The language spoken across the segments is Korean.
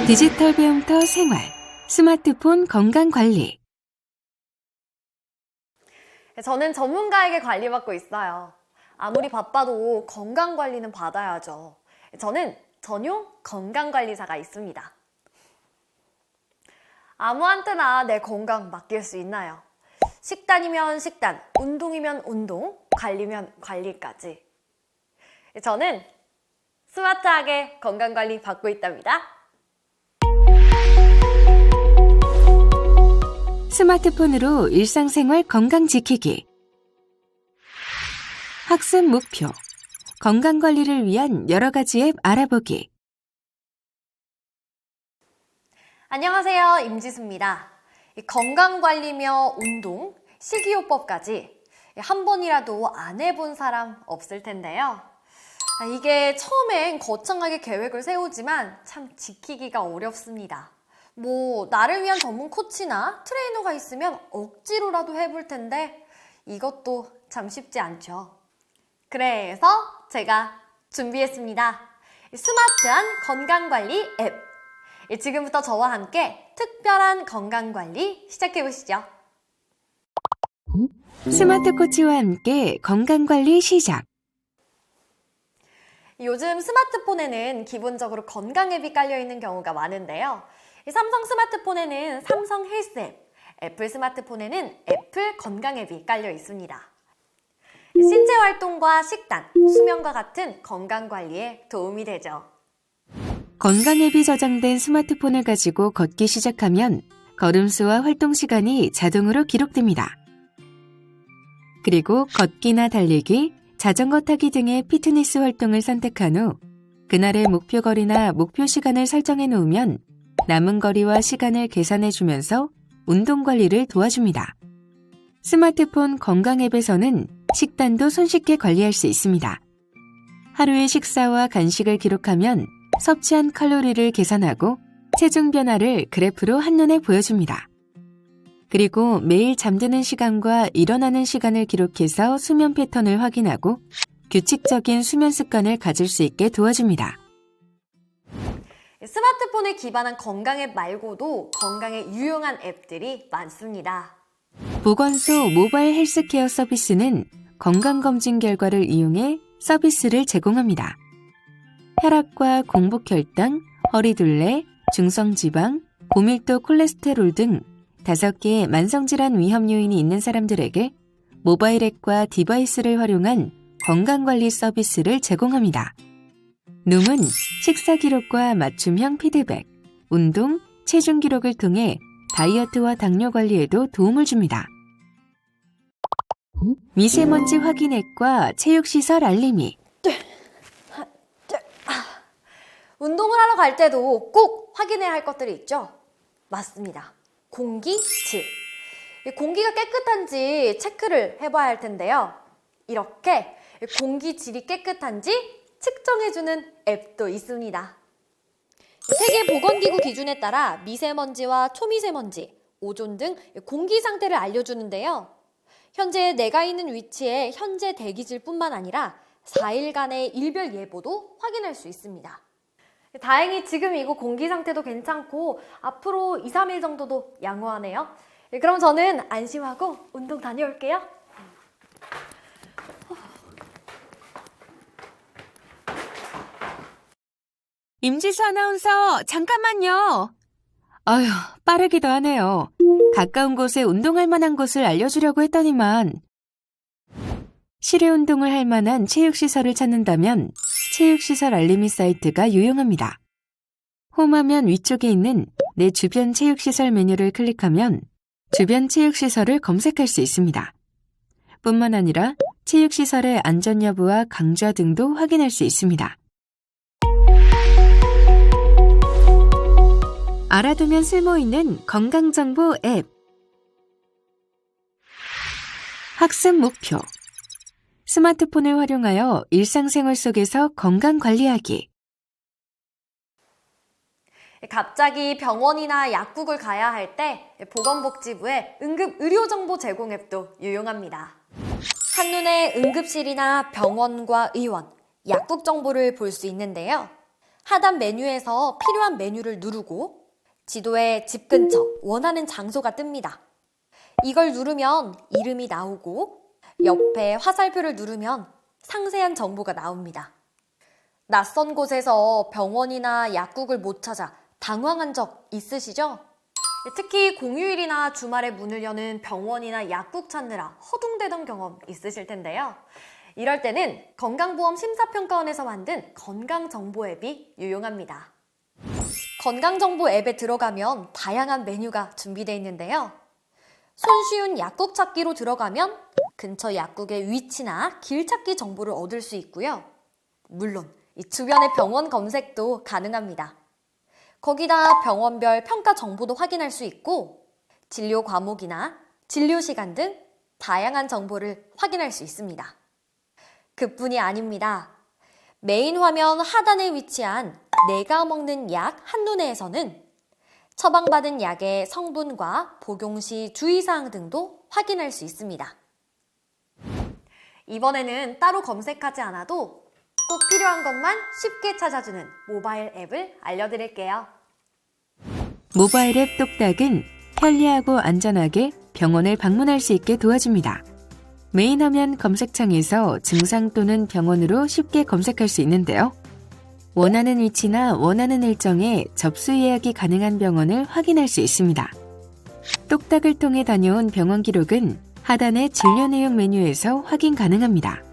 디지털 배움터 생활, 스마트폰 건강관리. 저는 전문가에게 관리받고 있어요. 아무리 바빠도 건강관리는 받아야죠. 저는 전용 건강관리사가 있습니다. 아무한테나 내 건강 맡길 수 있나요? 식단이면 식단, 운동이면 운동, 관리면 관리까지. 저는 스마트하게 건강관리 받고 있답니다. 스마트폰으로 일상생활 건강 지키기. 학습 목표. 건강관리를 위한 여러 가지 앱 알아보기. 안녕하세요, 임지수입니다. 건강관리며 운동, 식이요법까지 한 번이라도 안 해본 사람 없을 텐데요. 이게 처음엔 거창하게 계획을 세우지만 참 지키기가 어렵습니다. 나를 위한 전문 코치나 트레이너가 있으면 억지로라도 해볼 텐데 이것도 참 쉽지 않죠. 그래서 제가 준비했습니다. 스마트한 건강관리 앱. 지금부터 저와 함께 특별한 건강관리 시작해보시죠. 스마트 코치와 함께 건강관리 시작. 요즘 스마트폰에는 기본적으로 건강 앱이 깔려있는 경우가 많은데요. 삼성 스마트폰에는 삼성 헬스 앱, 애플 스마트폰에는 애플 건강 앱이 깔려 있습니다. 신체 활동과 식단, 수면과 같은 건강 관리에 도움이 되죠. 건강 앱이 저장된 스마트폰을 가지고 걷기 시작하면 걸음수와 활동 시간이 자동으로 기록됩니다. 그리고 걷기나 달리기, 자전거 타기 등의 피트니스 활동을 선택한 후 그날의 목표 거리나 목표 시간을 설정해 놓으면 남은 거리와 시간을 계산해주면서 운동 관리를 도와줍니다. 스마트폰 건강 앱에서는 식단도 손쉽게 관리할 수 있습니다. 하루의 식사와 간식을 기록하면 섭취한 칼로리를 계산하고 체중 변화를 그래프로 한눈에 보여줍니다. 그리고 매일 잠드는 시간과 일어나는 시간을 기록해서 수면 패턴을 확인하고 규칙적인 수면 습관을 가질 수 있게 도와줍니다. 스마트폰에 기반한 건강 앱 말고도 건강에 유용한 앱들이 많습니다. 보건소 모바일 헬스케어 서비스는 건강검진 결과를 이용해 서비스를 제공합니다. 혈압과 공복혈당, 허리둘레, 중성지방, 고밀도 콜레스테롤 등 5개의 만성질환 위험 요인이 있는 사람들에게 모바일 앱과 디바이스를 활용한 건강관리 서비스를 제공합니다. 룸은 식사 기록과 맞춤형 피드백, 운동, 체중 기록을 통해 다이어트와 당뇨 관리에도 도움을 줍니다. 미세먼지 확인 앱과 체육시설 알림이. 운동을 하러 갈 때도 꼭 확인해야 할 것들이 있죠? 맞습니다. 공기, 질. 공기가 깨끗한지 체크를 해봐야 할 텐데요. 이렇게 공기 질이 깨끗한지 측정해주는 앱도 있습니다. 세계보건기구 기준에 따라 미세먼지와 초미세먼지, 오존 등 공기 상태를 알려주는데요. 현재 내가 있는 위치의 현재 대기질뿐만 아니라 4일간의 일별 예보도 확인할 수 있습니다. 다행히 지금 이곳 공기 상태도 괜찮고 앞으로 2, 3일 정도도 양호하네요. 그럼 저는 안심하고 운동 다녀올게요. 임지수 아나운서, 잠깐만요. 아휴, 빠르기도 하네요. 가까운 곳에 운동할 만한 곳을 알려주려고 했더니만. 실외 운동을 할 만한 체육시설을 찾는다면 체육시설 알림이 사이트가 유용합니다. 홈화면 위쪽에 있는 내 주변 체육시설 메뉴를 클릭하면 주변 체육시설을 검색할 수 있습니다. 뿐만 아니라 체육시설의 안전 여부와 강좌 등도 확인할 수 있습니다. 알아두면 쓸모있는 건강정보 앱. 학습 목표. 스마트폰을 활용하여 일상생활 속에서 건강 관리하기. 갑자기 병원이나 약국을 가야 할 때 보건복지부의 응급의료정보 제공 앱도 유용합니다. 한눈에 응급실이나 병원과 의원, 약국 정보를 볼 수 있는데요. 하단 메뉴에서 필요한 메뉴를 누르고 지도에 집 근처 원하는 장소가 뜹니다. 이걸 누르면 이름이 나오고 옆에 화살표를 누르면 상세한 정보가 나옵니다. 낯선 곳에서 병원이나 약국을 못 찾아 당황한 적 있으시죠? 특히 공휴일이나 주말에 문을 여는 병원이나 약국 찾느라 허둥대던 경험 있으실 텐데요. 이럴 때는 건강보험 심사평가원에서 만든 건강정보 앱이 유용합니다. 건강정보 앱에 들어가면 다양한 메뉴가 준비되어 있는데요. 손쉬운 약국 찾기로 들어가면 근처 약국의 위치나 길 찾기 정보를 얻을 수 있고요. 물론 이 주변의 병원 검색도 가능합니다. 거기다 병원별 평가 정보도 확인할 수 있고 진료 과목이나 진료 시간 등 다양한 정보를 확인할 수 있습니다. 그뿐이 아닙니다. 메인 화면 하단에 위치한 내가 먹는 약 한눈에에서는 처방받은 약의 성분과 복용 시 주의사항 등도 확인할 수 있습니다. 이번에는 따로 검색하지 않아도 꼭 필요한 것만 쉽게 찾아주는 모바일 앱을 알려드릴게요. 모바일 앱 똑딱은 편리하고 안전하게 병원을 방문할 수 있게 도와줍니다. 메인 화면 검색창에서 증상 또는 병원으로 쉽게 검색할 수 있는데요. 원하는 위치나 원하는 일정에 접수 예약이 가능한 병원을 확인할 수 있습니다. 똑딱을 통해 다녀온 병원 기록은 하단의 진료 내용 메뉴에서 확인 가능합니다.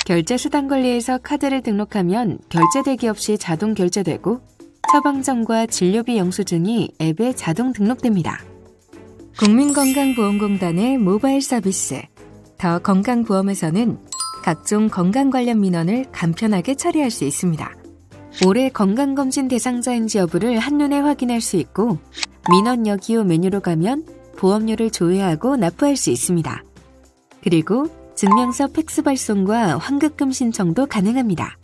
결제 수단 관리에서 카드를 등록하면 결제 대기 없이 자동 결제되고 처방전과 진료비 영수증이 앱에 자동 등록됩니다. 국민건강보험공단의 모바일 서비스 더 건강보험에서는 각종 건강 관련 민원을 간편하게 처리할 수 있습니다. 올해 건강검진 대상자인지 여부를 한눈에 확인할 수 있고 민원 여기요 메뉴로 가면 보험료를 조회하고 납부할 수 있습니다. 그리고 증명서 팩스 발송과 환급금 신청도 가능합니다.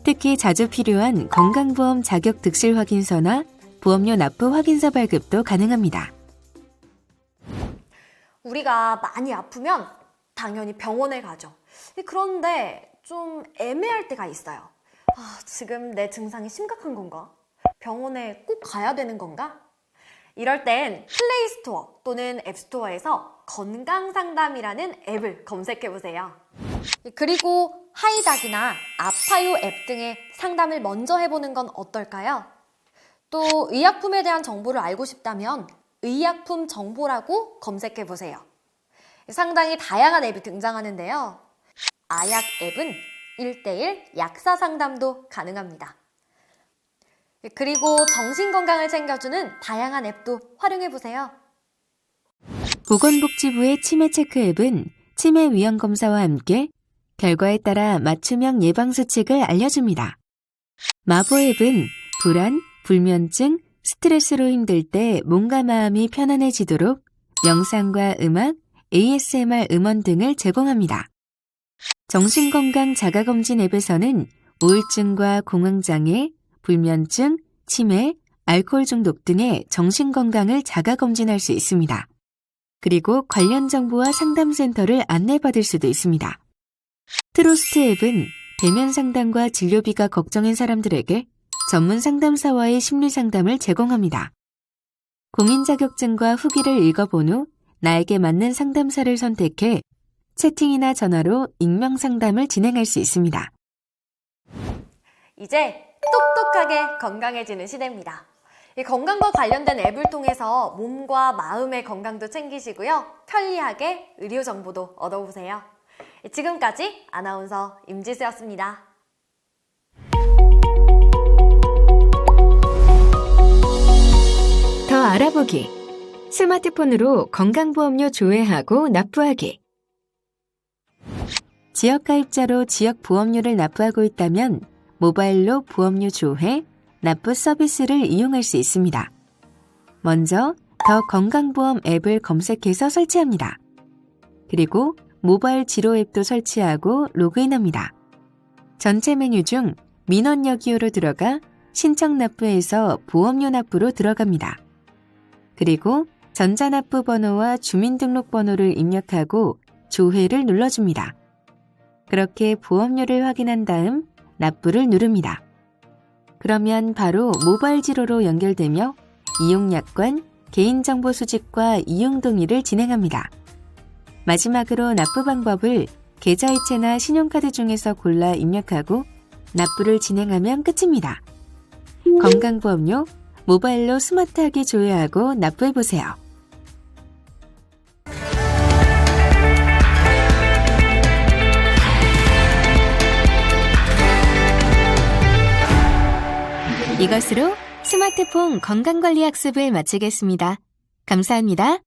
특히 자주 필요한 건강보험 자격 득실 확인서나 보험료 납부 확인서 발급도 가능합니다. 우리가 많이 아프면 당연히 병원에 가죠. 그런데 좀 애매할 때가 있어요. 지금 내 증상이 심각한 건가? 병원에 꼭 가야 되는 건가? 이럴 땐 플레이스토어 또는 앱스토어에서 건강상담이라는 앱을 검색해보세요. 그리고 하이닥이나 아파요 앱 등의 상담을 먼저 해보는 건 어떨까요? 또 의약품에 대한 정보를 알고 싶다면 의약품 정보라고 검색해보세요. 상당히 다양한 앱이 등장하는데요. 아약 앱은 1:1 약사 상담도 가능합니다. 그리고 정신건강을 챙겨주는 다양한 앱도 활용해보세요. 보건복지부의 치매체크 앱은 치매 위험 검사와 함께 결과에 따라 맞춤형 예방수칙을 알려줍니다. 마보 앱은 불안, 불면증, 스트레스로 힘들 때 몸과 마음이 편안해지도록 명상과 음악, ASMR 음원 등을 제공합니다. 정신건강 자가검진 앱에서는 우울증과 공황장애, 불면증, 치매, 알코올 중독 등의 정신건강을 자가검진할 수 있습니다. 그리고 관련 정보와 상담센터를 안내받을 수도 있습니다. 트로스트 앱은 대면 상담과 진료비가 걱정인 사람들에게 전문 상담사와의 심리 상담을 제공합니다. 공인 자격증과 후기를 읽어본 후 나에게 맞는 상담사를 선택해 채팅이나 전화로 익명 상담을 진행할 수 있습니다. 이제 똑똑하게 건강해지는 시대입니다. 이 건강과 관련된 앱을 통해서 몸과 마음의 건강도 챙기시고요. 편리하게 의료 정보도 얻어보세요. 지금까지 아나운서 임지수였습니다. 더 알아보기. 스마트폰으로 건강보험료 조회하고 납부하기. 지역가입자로 지역보험료를 납부하고 있다면 모바일로 보험료 조회, 납부 서비스를 이용할 수 있습니다. 먼저 더 건강보험 앱을 검색해서 설치합니다. 그리고 모바일 지로 앱도 설치하고 로그인합니다. 전체 메뉴 중 민원 여기요로 들어가 신청 납부에서 보험료 납부로 들어갑니다. 그리고 전자납부 번호와 주민등록번호를 입력하고 조회를 눌러줍니다. 그렇게 보험료를 확인한 다음 납부를 누릅니다. 그러면 바로 모바일 지로로 연결되며 이용약관, 개인정보 수집과 이용 동의를 진행합니다. 마지막으로 납부 방법을 계좌이체나 신용카드 중에서 골라 입력하고 납부를 진행하면 끝입니다. 건강보험료 모바일로 스마트하게 조회하고 납부해보세요. 이것으로 스마트폰 건강관리 학습을 마치겠습니다. 감사합니다.